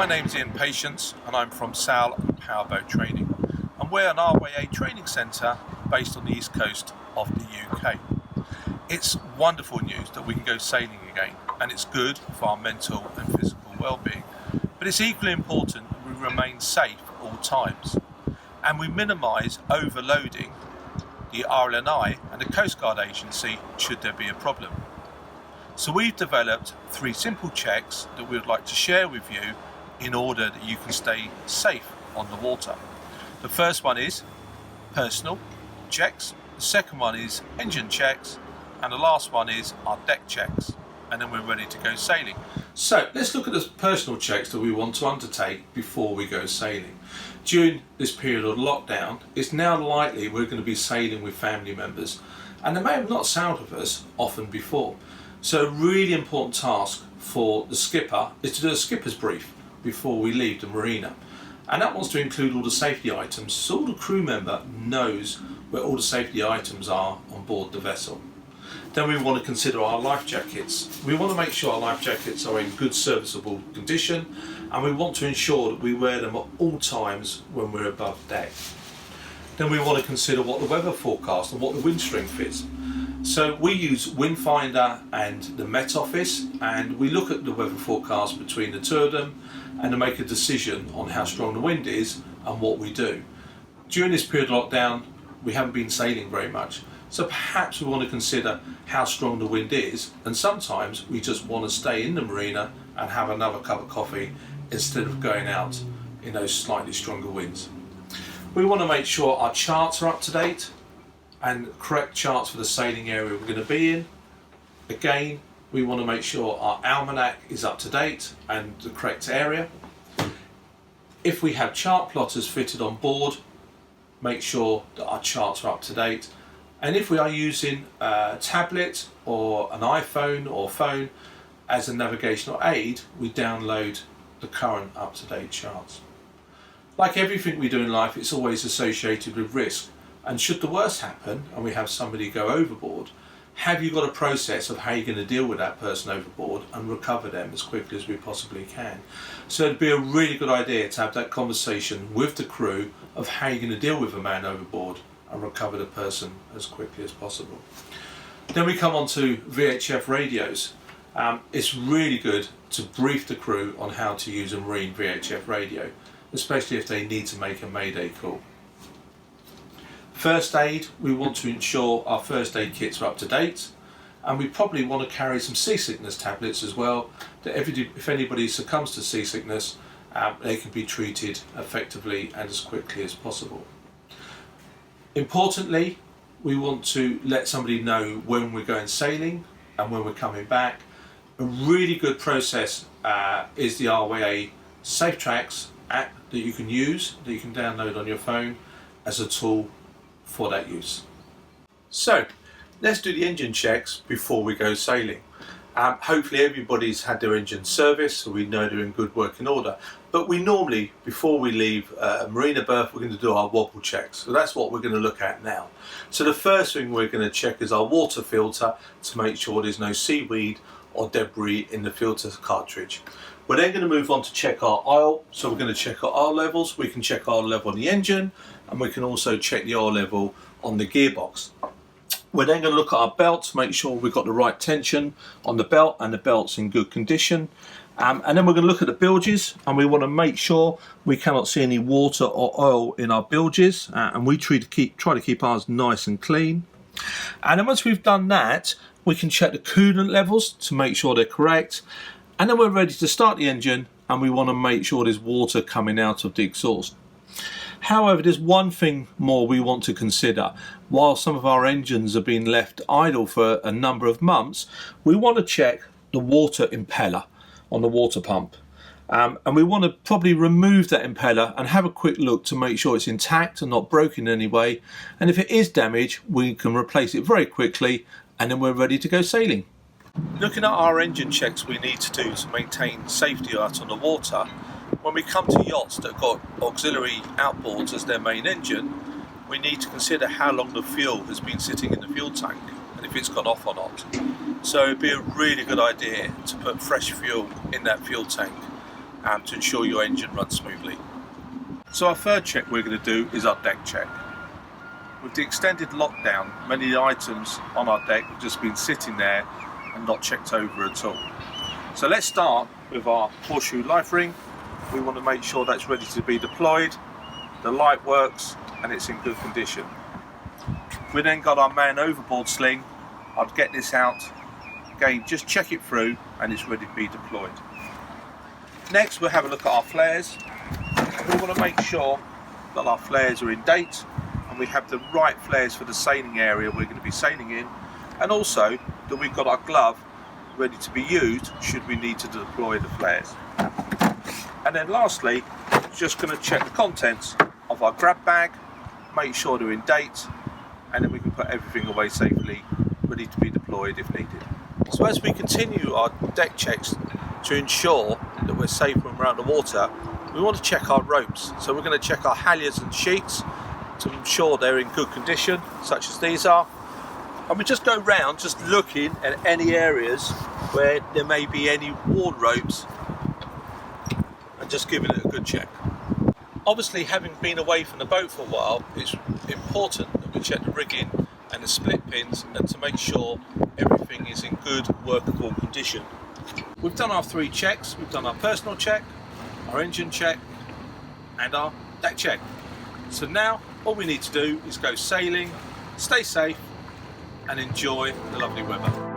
My name is Ian Patience and I'm from Sail and Powerboat Training, and we're an RYA training centre based on the east coast of the UK. It's wonderful news that we can go sailing again, and it's good for our mental and physical well-being, but it's equally important that we remain safe at all times and we minimise overloading the RLNI and the Coast Guard Agency should there be a problem. So we've developed 3 simple checks that we would like to share with you in order that you can stay safe on the water. The first one is personal checks, the second one is engine checks, and the last one is our deck checks, and then we're ready to go sailing. So let's look at the personal checks that we want to undertake before we go sailing. During this period of lockdown, it's now likely we're going to be sailing with family members, and they may have not sailed with us often before. So a really important task for the skipper is to do a skipper's brief before we leave the marina. And that wants to include all the safety items, so all the crew member knows where all the safety items are on board the vessel. Then we want to consider our life jackets. We want to make sure our life jackets are in good serviceable condition, and we want to ensure that we wear them at all times when we're above deck. Then we want to consider what the weather forecast and what the wind strength is. So we use Windfinder and the Met Office, and we look at the weather forecast between the two of them and to make a decision on how strong the wind is and what we do. During this period of lockdown, we haven't been sailing very much, so perhaps we want to consider how strong the wind is, and sometimes we just want to stay in the marina and have another cup of coffee instead of going out in those slightly stronger winds. We want to make sure our charts are up to date and correct charts for the sailing area we're going to be in. Again, we want to make sure our almanac is up to date and the correct area. If we have chart plotters fitted on board, make sure that our charts are up to date. And if we are using a tablet or an iPhone or phone as a navigational aid, we download the current up-to-date charts. Like everything we do in life, it's always associated with risk. And should the worst happen and we have somebody go overboard, have you got a process of how you're going to deal with that person overboard and recover them as quickly as we possibly can? So it'd be a really good idea to have that conversation with the crew of how you're going to deal with a man overboard and recover the person as quickly as possible. Then we come on to VHF radios. It's really good to brief the crew on how to use a marine VHF radio, especially if they need to make a mayday call. First aid, we want to ensure our first aid kits are up to date, and we probably want to carry some seasickness tablets as well, that if anybody succumbs to seasickness, they can be treated effectively and as quickly as possible. Importantly, we want to let somebody know when we're going sailing and when we're coming back. A really good process is the RYA Safe Tracks app that you can use, that you can download on your phone as a tool for that use. So let's do the engine checks before we go sailing. Hopefully everybody's had their engine serviced, so we know they're in good working order. But we normally, before we leave a marina berth, we're going to do our wobble checks. So that's what we're going to look at now. So the first thing we're going to check is our water filter to make sure there's no seaweed or debris in the filter cartridge. We're then going to move on to check our oil. So we're going to check our oil levels. We can check our oil level on the engine, and we can also check the oil level on the gearbox. We're then going to look at our belt to make sure we've got the right tension on the belt and the belt's in good condition. And then we're going to look at the bilges, and we want to make sure we cannot see any water or oil in our bilges, and we try to keep ours nice and clean. And then once we've done that, we can check the coolant levels to make sure they're correct. And then we're ready to start the engine, and we want to make sure there's water coming out of the exhaust. However, there's one thing more we want to consider. While some of our engines are being left idle for a number of months, we want to check the water impeller on the water pump. And we want to probably remove that impeller and have a quick look to make sure it's intact and not broken in any way. And if it is damaged, we can replace it very quickly, and then we're ready to go sailing. Looking at our engine checks we need to do to maintain safety out on the water, when we come to yachts that have got auxiliary outboards as their main engine, we need to consider how long the fuel has been sitting in the fuel tank and if it's gone off or not. So it'd be a really good idea to put fresh fuel in that fuel tank to ensure your engine runs smoothly. So our third check we're going to do is our deck check. With the extended lockdown, many of the items on our deck have just been sitting there and not checked over at all. So let's start with our horseshoe life ring. We want to make sure that's ready to be deployed, the light works and it's in good condition. We then got our man overboard sling. I'd get this out, again just check it through and it's ready to be deployed. Next we'll have a look at our flares. We want to make sure that our flares are in date and we have the right flares for the sailing area we're going to be sailing in, and also that we've got our glove ready to be used should we need to deploy the flares. And then lastly, just going to check the contents of our grab bag, make sure they're in date, and then we can put everything away safely, ready to be deployed if needed. So as we continue our deck checks to ensure that we're safe when we're out on the water, we want to check our ropes. So we're going to check our halyards and sheets to ensure they're in good condition, such as these are. And we just go round just looking at any areas where there may be any worn ropes and just giving it a good check. Obviously, having been away from the boat for a while, it's important that we check the rigging and the split pins and to make sure everything is in good workable condition. We've done our 3 checks. We've done our personal check, our engine check and our deck check. So now all we need to do is go sailing, stay safe and enjoy the lovely weather.